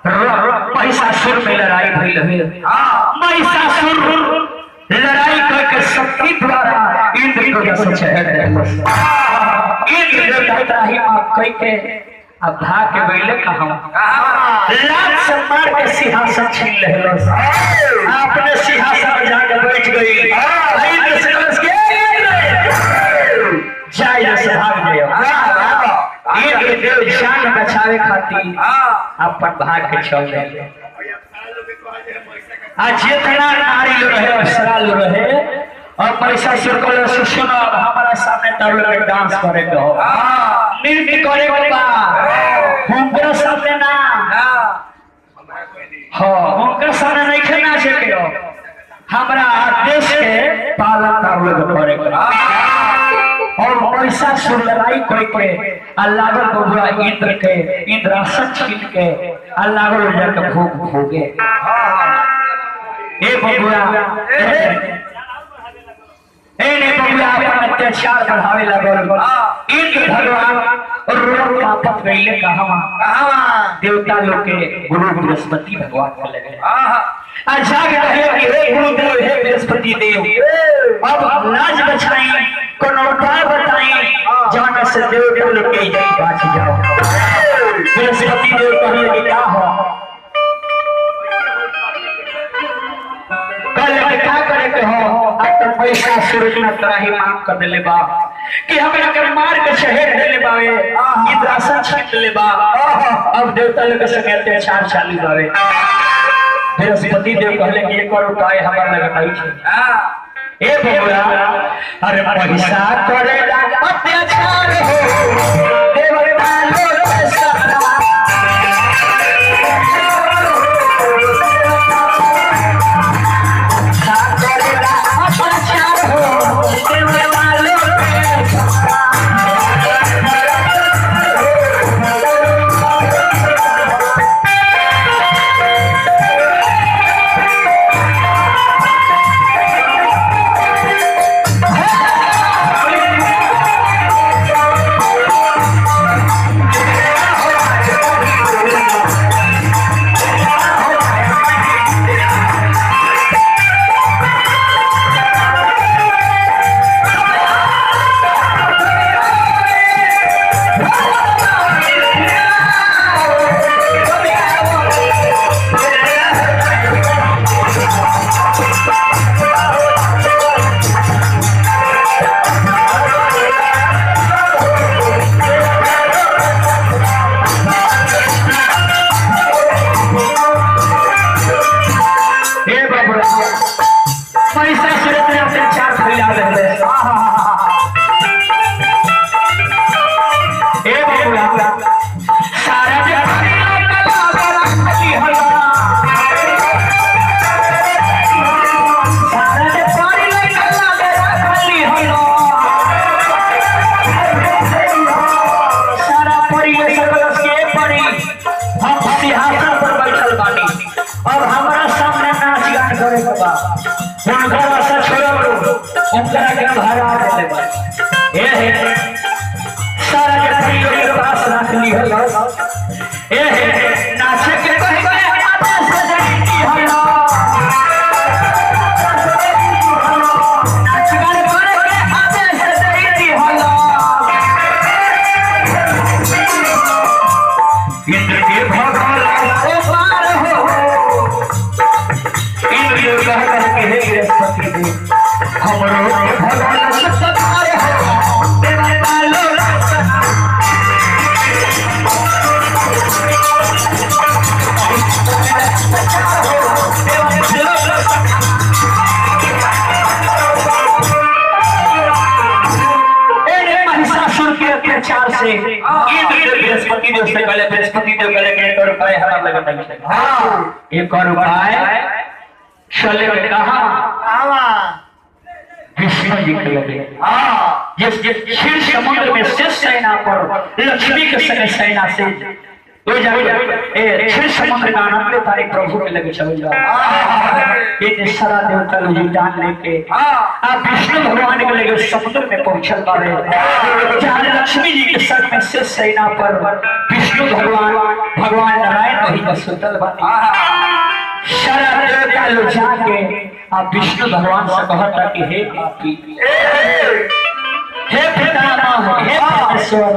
महिषासुर में लड़ाई भइल महिषासुर लड़ाई करके शक्ति द्वारा इंद्र को दस शहर इंद्र देवता ही माफ कह के अब भाग के बैले कहूं लाख से मार के सिंहासन छीन लेलो अपने सिंहासन पर जाकर बैठ गई इंद्र से कलश के जाय से भाग गयो इंद्र देव जान बचावे खातिर अपन भाग के चल गए आज जितना नारी लो रहे अवसरा लो रहे और महिषासुर को सुनो हमारा सामने तब लोग डांस करे के हो नृत्य करे के बा हमके सामने ना हो हमके सामने नहीं खेलना चाहिए हो हमारा देश के पालन तब लोग करे के और महिषासुर लड़ाई करके अल्लाह को बुरा इंद्र के इंद्रासन छीन के अल्लाह को जाकर भोग भोगे ए बबुआ ने बबुआ अपन अत्याचार बढ़ावे लगल इंद्र भगवान और रोग पापत गईले कहवा देवता लोग के गुरु बृहस्पति भगवान के लगे जाग रहे कि हे गुरुदेव हे बृहस्पति देव अब लाज बचाई कोनो उपाय बताई जाने से देवता लोग के इज्जत बच जाओ बृहस्पति देव कहले कि क्या हो क्या करे के हो अब तो पैसा सूरज में तराही माफ कर देले बा कि हमरा के मार के शहर देले बावे इंद्रासन छीन देले बा अब देवता लोग के संग अत्याचार चालू बावे बृहस्पति देव कहले कि एक और उपाय हमरा लगे नहीं छे ए बबुआ अरे पैसा करेला अत्याचार हो देवता लोग उनका रास्ता छोड़ो उनका के भागा देले बा ए है सारा के भाइयों के पास रख ली है ए है नाचे के कहि गए हाथ से जड़ी हल्ला नाच गान करे के हाथ से जड़ी हल्ला इंद्र के भगवान ओ पार हो इंद्र कह के हे बृहस्पति देव हमरो भगवान सत्तार हो देवा पालो अत्याचार से इंद्र बृहस्पति देव से पहले बृहस्पति देव के लिए एक और उपाय हरा लगता है। हाँ एक और उपाय चले में कहा विष्णु जी के लगे जिस क्षीर समुद्र में शेष सेना पर लक्ष्मी के संग सेना से तो जाके क्षीर समुद्र का आनंद तारीख प्रभु के लगे चल जाओ ये सारा देवता लोग जान लेके आप विष्णु भगवान के लगे समुद्र में पहुंचल पाए जहाँ लक्ष्मी जी के संग में शेष सेना पर विष्णु भगवान नारायण वही का सुतल बने सारा देवता लोग जाके आप विष्णु भगवान से कहता कि हे पापी हे पितामह हे परमेश्वर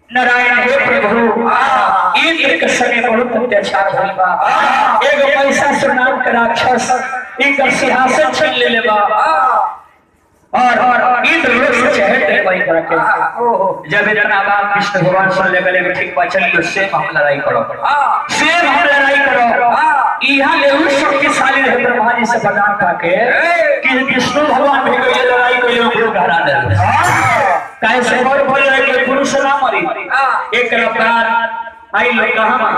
नारायण हे प्रभु इंद्र के संगे बहुत अत्याचार भइल बा एगो महिषासुर नाम के राक्षस इनका सिंहासन छीन लेले बा और इंद्र लोग से चहट भाई करके जब इतना बात विष्णु भगवान सुन ले गले में ठीक बा चलिए उससे हम लड़ाई करो से हम लड़ाई करो यहां ले उस शक्तिशाली रहे ब्रह्मा जी से वरदान पाके कि विष्णु भगवान भी कोई लड़ाई कोई लोग हरा दे काहे से और बोले रहे कि पुरुष ना मरी एक रफ्तार आई लोग कहां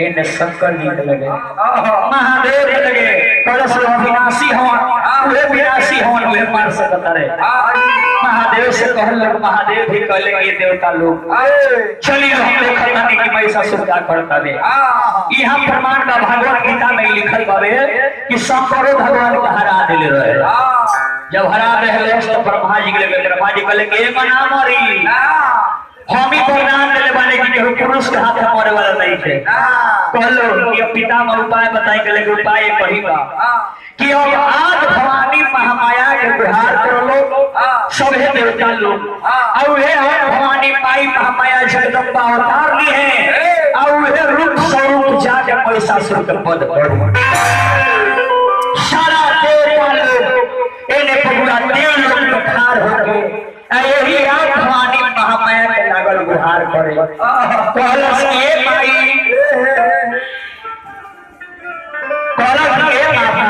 इन शंकर जी के लगे महादेव के लगे कलश अविनाशी हवन वे विनाशी हवन वे मार सकता रे महादेव से कहल महादेव भी कहले ये देवता लोग चलिए हम देखत बानी कि महिषासुर क्या करता रे यहाँ प्रमाण का भगवत गीता में लिखल बावे कि शंकरो भगवान का हरा दिले रहे जब हरा रहे तो ब्रह्मा जी के लगे ब्रह्मा जी कहले के मना मरी हम ही प्रणाम देले बाने कि केहू पुरुष के हाथ में मरे वाला नहीं थे कहलो कि पिता में उपाय बताई के लगे उपाय कही बा कि अब आज भवानी महामाया के गुहार करो लोग सभे देवता लोग और हे भवानी माई महामाया जगदम्बा अवतार ली है और हे रूप स्वरूप जाके महिषासुर के पद पर सारा देवता लोग एने पूरा देव लोग खार हो गए यही आप भवानी महामाया के लागल गुहार करे कहलस के माई कहलस के माता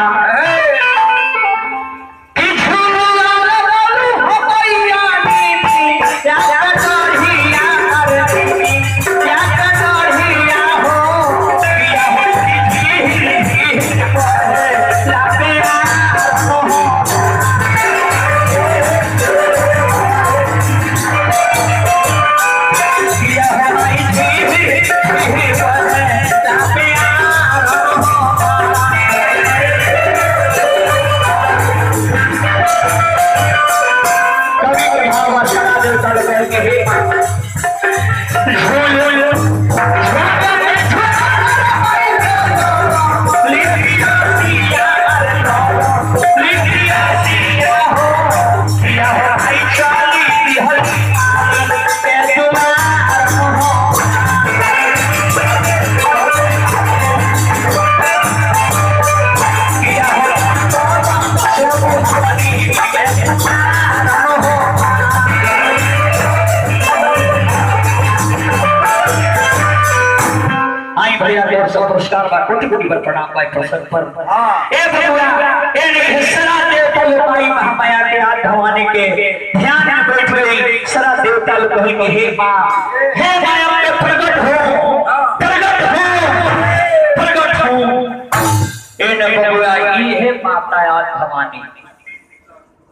पुरस्कार बा कोटि कोटि पर प्रणाम पाई प्रसन्न पर ए भगवान ए सरा देवता माई महामाया के हाथ भवानी के ध्यान में बैठ गई सरा देवता लोग कहे कि हे मां अपने प्रकट हो ए न बबुआ ई है माता आज भवानी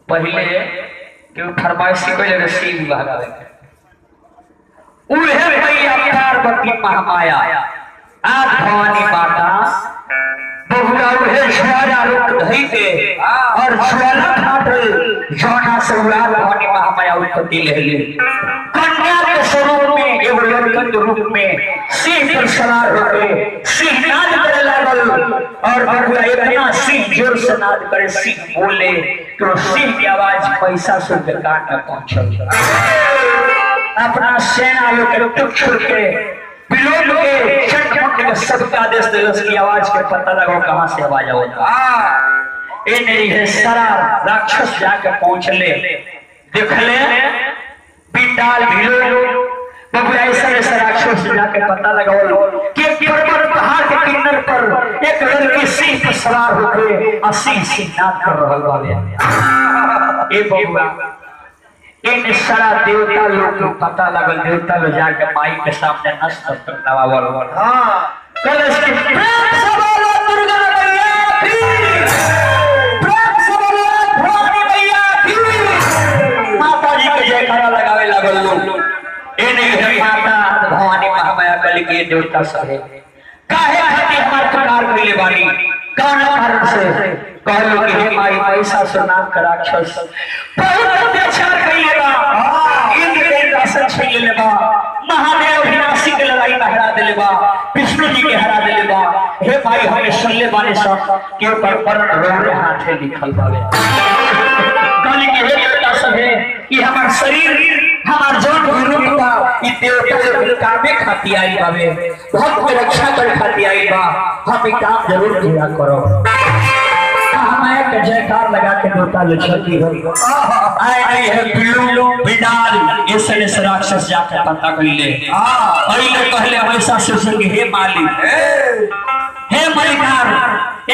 पहले के फरमाइशी को जगह शिव भगावे उहे भैया पार्वती महामाया आज भवानी माता बहुरा उहे ज्वाला रूप धई के और ज्वाला फाटल जौना से उड़ा भवानी महामाया उत्पत्ति ले ली कन्या के स्वरूप में एगो लड़कन के रूप में सिंह पर सवार होके सिंह नाद करे लागल और बहुरा इतना सिंह जोर से नाद करे सिंह बोले तो सिंह की आवाज महिषासुर के कान में पहुंचल अपना सेना लोग के टुक छोड़ के बिलोल के चटपट के सबका आदेश देवस की आवाज के पता लगाओ कहां से आवाज होता ए नहीं है सारा राक्षस जाके पहुंचले देखले पिंडाल बिलोल बबुआ ऐसा राक्षस जाके पता लगाओ कि पर्वत पहाड़ के किनारे पर एक लड़की सिंह पर सवार होके सिंह नाद कर रहल बावे ए बबुआ इन सारा देवता लोग को पता लगल देवता लोग जाके माई के सामने नष्ट नवावल कलश के प्रेम से बोलो दुर्गा मैया की प्रेम से बोलो भवानी मैया की माता जी के जयकारा लगावे लागल लोग ए नहीं है माता भवानी महामाया कल के देवता सब है काहे खातिर हमार पुकार कइले बानी कौन कारण से कहलो कि हे माई महिषासुर नाम का राक्षस बहुत अत्याचार कइले बा इंद्र के दर्शन छीन ले बा महादेव विनाशी के लड़ाई में हरा देले बा विष्णु जी के हरा देले बा हे माई हमें सुनले बाने सब के ऊपर वर्ण रोरे हाथे लिखल बावे कहले कि हे देवता सब है कि हमार शरीर हमार जान रूप बा ई देवता के कामे खाती आई बावे भक्त के रक्षा करे खाती आई बा हम ई काम जरूर पूरा करो हमारे के जयकार लगा के देवता लछती हो आए नहीं है बिल्लू बिडाल ऐसे राक्षस जाके पता कइले पहले कहले हमेशा से कि हे मालिक हे मलिकार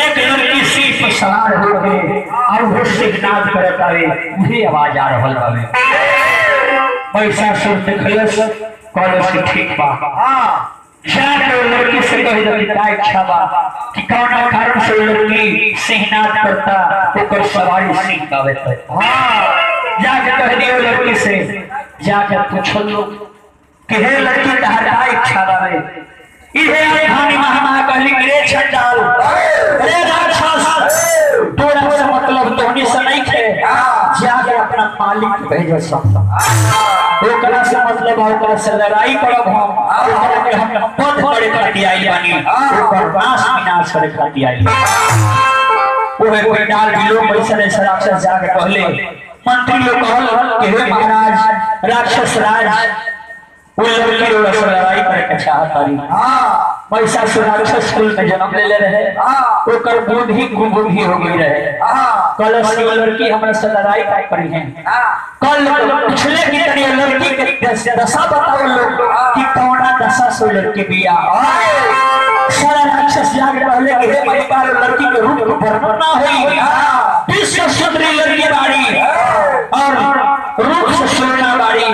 एक लड़की सिंह पर सवार होके और वो सिंहनाद करत आवे उहे आवाज आ रहल बावे महिषासुर देखलस कहले से ठीक बा जाके लड़की से कह दे का इच्छा बा कि कौन कारण से लड़की सिंहनाद करता ओकर सवारी सिंह गावे पे। हां जाके कह दियो लड़की से, जाके पूछो लोग कि हे लड़की तहर का इच्छा बा रे। इहे धानी महामा कहली रे चंडाल रे राक्षस तोरा से मतलब तोनी से नहीं थे, जाके अपना मालिक भेज सकता ओकरा से मतलब ओकरा से लड़ाई करब हम ओकरा के हम पद करे खातिर आइल बानी ओकर नाश विनाश करे खातिर आइल। ओहे कोई डाल भी लोग बैसने से राक्षस जाके कहले मंत्री लोग कहल कि हे महाराज राक्षस राज वो लड़की लोग से लड़ाई करे के चाहत हरी। महिषासुर राक्षस कुल में जन्म ले रहे ओकर बुद्धि कुबुद्धि हो गई रहे। कल से लड़की हमरा से लड़ाई करी है। कल पिछले की तरह लड़की के दशा बताओ लोग कि कौना दशा से लड़की बिया। सारा राक्षस जाके पहले कि हे महिपाल लड़की के रूप को वर्णना हुई विश्व सुंदरी लड़की बाड़ी और रूप से सोना बाड़ी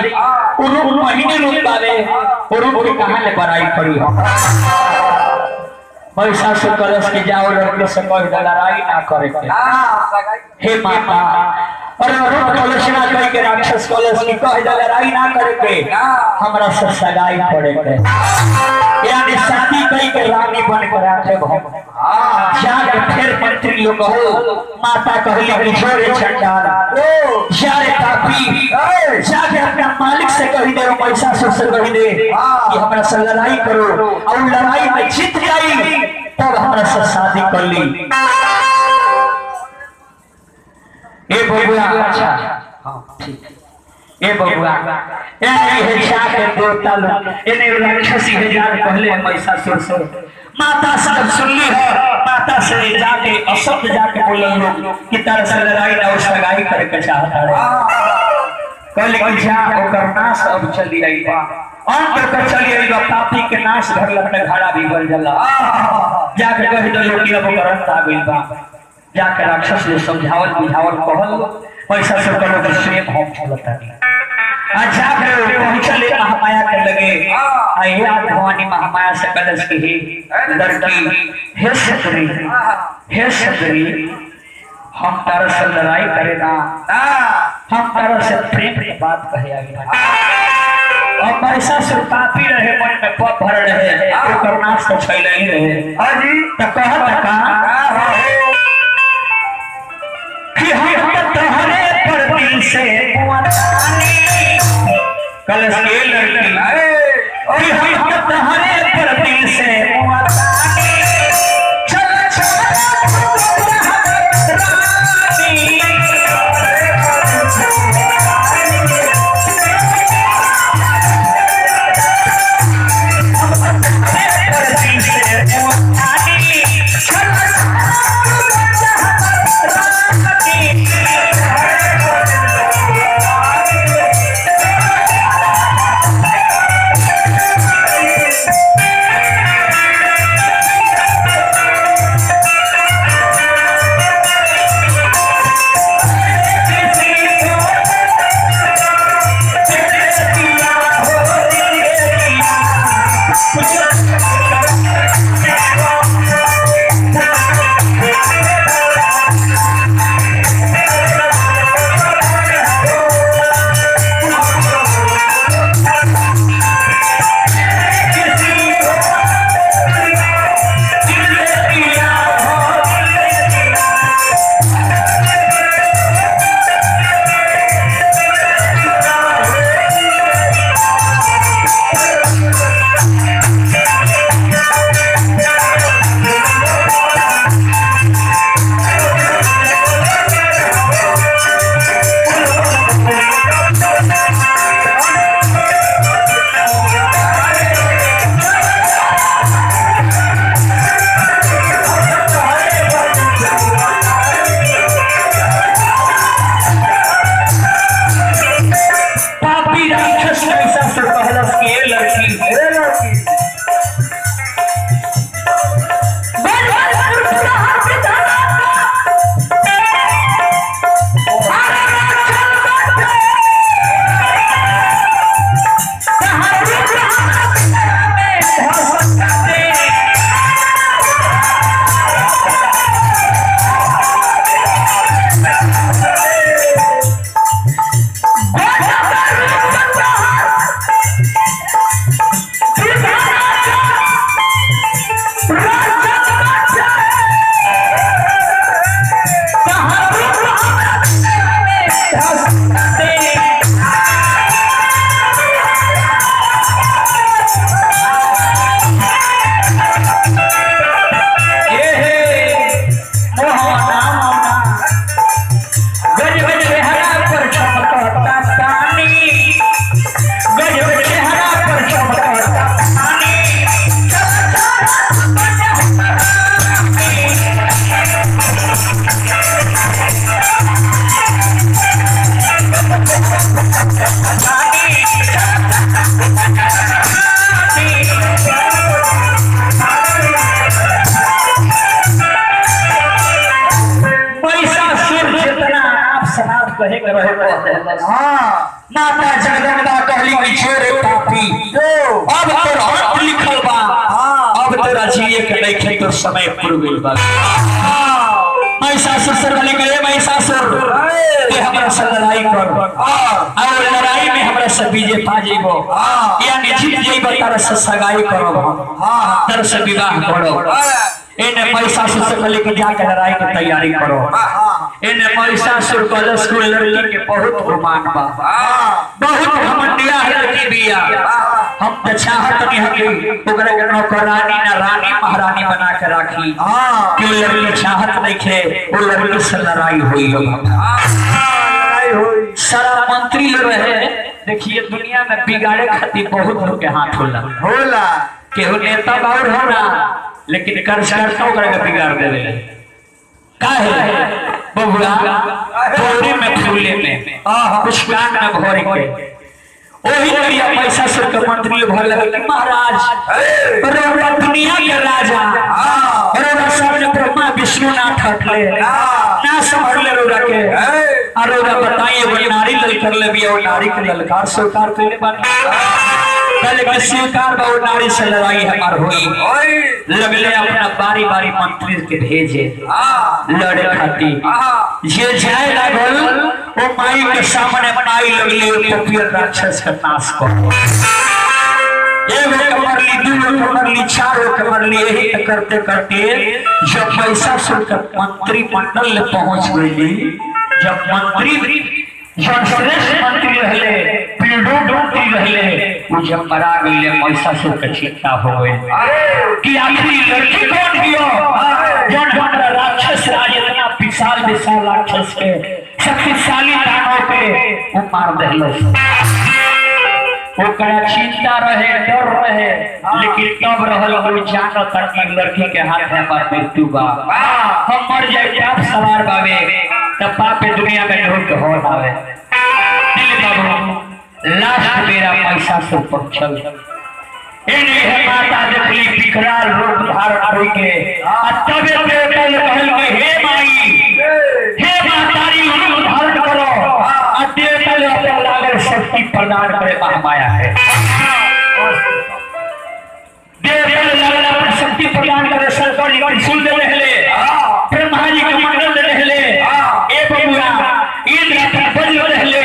रूप महीने रूप बावे रूप की कहां ले बड़ाई पड़ी हो। महिषासुर कलश के जाओ लड़के से कह लड़ाई ना करे के हे माता और रूप कलश ना कह के राक्षस कलश की कह लड़ाई ना करे के हमरा से सगाई पड़े के यानी शादी कई के रानी बन कर आके हम जाके फिर मंत्री लोग कहो माता कहली कि छोरे चंडाल यारे पापी जाके अपना मालिक से कह दे महिषासुर से कह दे कि हमरा से लड़ाई करो और लड़ाई में जीत जाई तब हमरा से शादी कर ली। ए बबुआ अच्छा हां ठीक ए बबुआ ए जाके देवता लोग इने राक्षसी हजार पहले महिषासुर से माता सब सुनली है माता से जाके अशब्द जाके बोले लोग कि तरह से लड़ाई ना उस लगाई करके चाहता है कहले कि जा ओकर नाश अब चली आई बा अंत कर चली आई बा पापी के नाश घर लगने घड़ा भी बन जाला जाके कह दो लोग कि अब ओकर अंत आ गइल बा। जाके राक्षस ने समझावल बुझावल कहल पैसा से करो कि स्वयं हम चलता नहीं अच्छा फिर पहुंचले महामाया के लगे आए आज भवानी महामाया से कलश की ही लड़की हे सदरी हम तारा से लड़ाई करे ना हम तारा से प्रेम की बात कहे आगे और महिषासुर पापी रहे मन में पाप भर रहे ओकर नाश तो छैल ही रहे हाजी त कहत का कि हम तोहरे पर दिल से कलश के लड़की और हम तोहरे पर दिल से कहे कर रहे हाँ माता जगदम्बा कहली कि छोरे पापी अब तोर हाथ लिखल बा अब तेरा जिए के नहीं खे तो समय पूर गइल बा महिषासुर वाले कहे महिषासुर ते हमरा से लड़ाई कर और लड़ाई में हमरा से विजय पा जेबो यानी जीत जेबो तारा से सगाई करब तारा से विवाह करब इन्हें महिषासुर से कहले कि जाके लड़ाई की तैयारी करो इन्हें महिषासुर कॉलेज स्कूल लड़की के बहुत गुमान बा बहुत घमंडिया है लड़की बिया हम तो चाहत नहीं है कि ओकरा के नौकरानी ना रानी महारानी बना के राखी कि लड़की चाहत नहीं खे वो लड़की से लड़ाई हुई हो सारा मंत्री लोग रहे देखिए दुनिया में बिगाड़े खातिर बहुत लोग के हाथ होला केहू नेता बाउर होला लेकिन कर्जकर्ताओं का बिगाड़ देवे काहे बबुआ बोरी में फूले में कुछ कान न भर के ओही लड़िया पैसा से के मंत्री भर लगे कि महाराज अरे दुनिया के राजा अरे सामने ब्रह्मा विष्णु ना ठटले ना समझ ले रो रखे अरे बताइए वो नारी ललकार ले भी और नारी के ललकार स्वीकार करने वाले पहले के स्वीकार बहु नारी से लड़ाई हमार हुई लगले अपना बारी बारी मंत्री के भेजे लड़े खातिर जे जाए लागल वो माई के सामने माई लगले पपियर राक्षस का नाश कर एगो कमर ली दूगो कमर ली चारों कमर ली यही करते करते जब महिषासुर के मंत्री मंडल में पहुंच गई जब मंत्री श्रेष्ठ मंत्री रहले पीढ़ों मंत्री रहले वो जब मरा गई महिषासुर का चिंता हो गई कि आखिरी लड़की कौन दियो जब हमारा राक्षस राज इतना विशाल विशाल राक्षस के शक्तिशाली दानव पे वो मार देलो वो कड़ा चिंता रहे डर रहे लेकिन तब रहल वो जानो तक लड़की के हाथ में हमार मृत्यु बा हम मर जाए आप सवार बावे तब पापे दुनिया में ढोल के हो आवे दिल बाबू लास्ट मेरा महिषासुर पहुंचल इन्हें माता देखली विकराल रूप धारण करके तबे देवता कहल कि हे माई हे मातारी रूप धारण करो और देवता अपने लागल शक्ति प्रदान करे महामाया है देवता लागल अपनी शक्ति प्रदान करे सरकार त्रिशूल दे रहले ब्रह्मा जी के मंडल दे रहले ए बबुआ इंद्र अपना वज्र रहले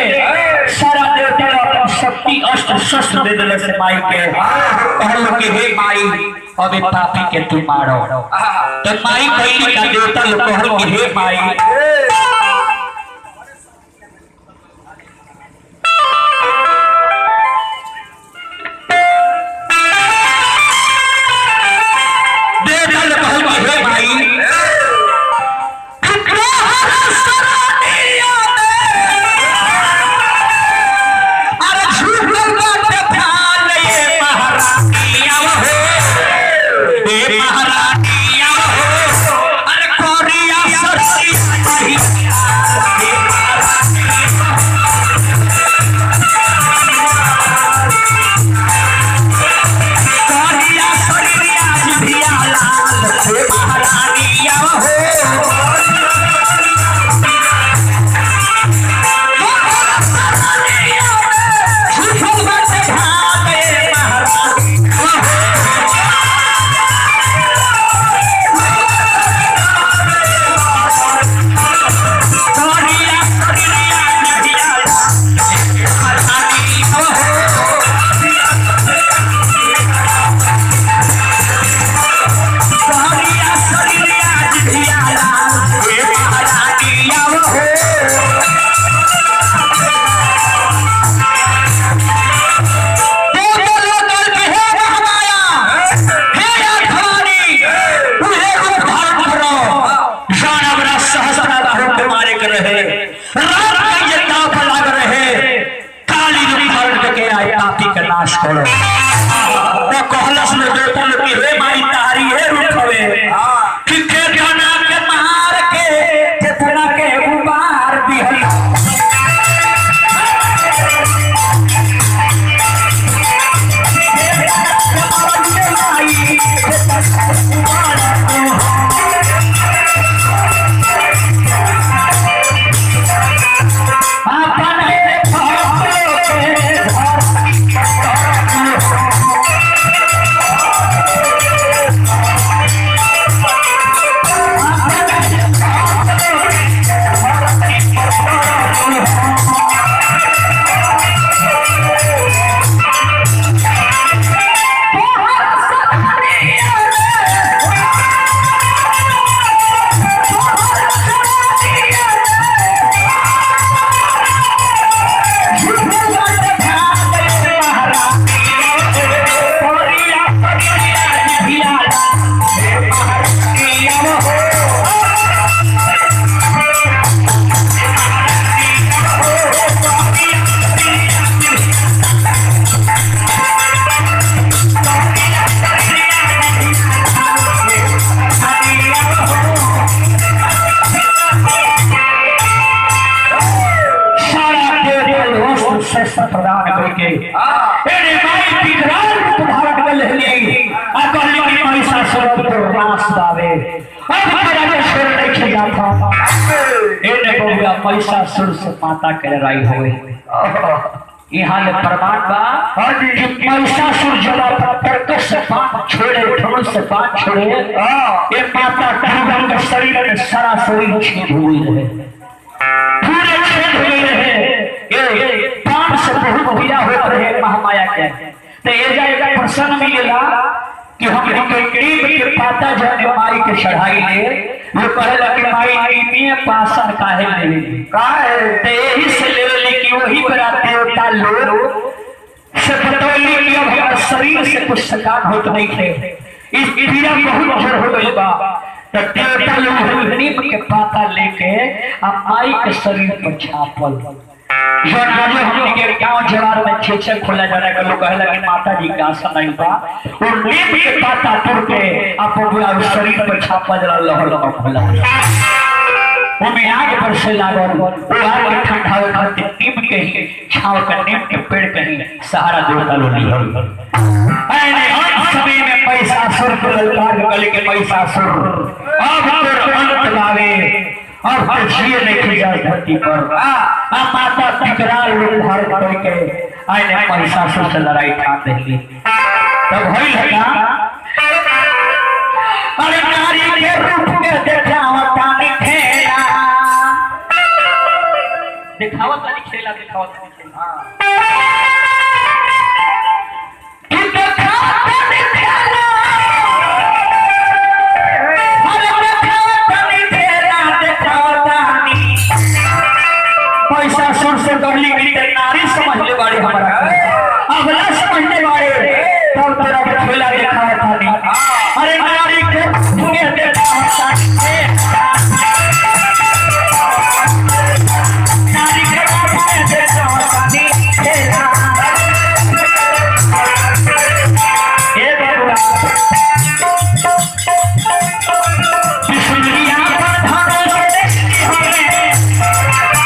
सारा देवता अपना शक्ति अस्त्र शस्त्र दे देले से माई के कहलो कि हे माई अबे पापी के तू मारो तो माई कहली का देवता लोग कहल कि हे माई शस्त्र प्रदान करके एने माई विकराल रूप धारण कर लेली आ कहली कि महिषासुर तो नाश पावे अब तेरा के छोड़ नहीं खिया था एने बबुआ महिषासुर से माता के लड़ाई होए यहाँ ले प्रमाण बा कि महिषासुर जब प्रकट से बात छोड़े धनुष से बात छोड़े ये माता दुर्गा के शरीर में सारा शरीर छेद हुई है पूरे छेद हुए रहे ये पांच से बहुत पीड़ा होता रहे महामाया के तो ये जाएगा प्रसन्न मिलेगा कि हम नीम के पाता जाने माई के चढ़ाई ले वो कहला कि माई नीम पासन काहे ले काहे ते यही से ले ले कि वही बड़ा देवता लोग से बतौली कि अब हमारे शरीर से कुछ सकाम होत नहीं थे इस पीड़ा बहुत जोर हो गई बा तो देवता लोग नीम के पाता लेके अब माई के शरीर पर छापल जो आज हम के गांव जवार में छेछे खोला जाने का लोग कहला कि माता जी का आसन नहीं बा और नीम के पाता तोड़ के आप पूरा शरीर पर छापा जला लहर लहर खोला वो में आग पर से लागल वो आग के ठंडा हो खाते नीम के ही छाव का नीम के पेड़ के ही सहारा देवता लोग नहीं हो ऐने अंत समय में महिषासुर को ललकार गले के महिषासुर अब अंत लावे और जिए नहीं जाए धरती पर माता विकराल रूप धारण करके आने महिषासुर से लड़ाई ठान देंगे तब होई लगा अरे नारी के रूप में दिखावता नहीं खेला दिखावता नहीं खेला महिषासुर से डरली नारी समझने वाले हमारा अब ना समझने वाले तब तेरा खेला दिखावा था नहीं अरे नारी के तुम्हें देखा नारी के तुम्हें देखा नहीं खेला ये बाबूला बिसुरिया पर धारा से देखती हमें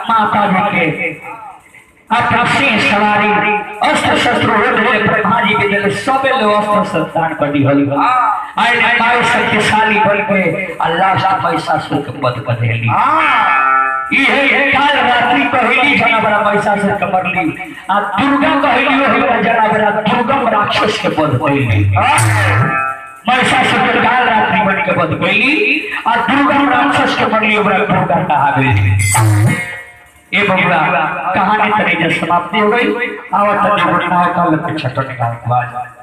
माता जी के अपना सिंह सवारी अस्त्र शस्त्र ब्रह्मा जी के दिल सबे लोग अस्त्र संतान कर दी होली आई माई शक्तिशाली बन के अल्लाह से महिषासुर के वध कर देली ये काल रात्रि कहली जनाबरा महिषासुर के मरली आ दुर्गा कहली हो जनाबरा दुर्गम राक्षस के वध कइली महिषासुर के काल रात्रि बन के वध कइली आ दुर्गम राक्षस के मरली ओकरा दुर्गा कहा गई ये बबुआ कहानी तरीके समाप्ति हो गई आवत तक घटना का लक्ष्य छटने का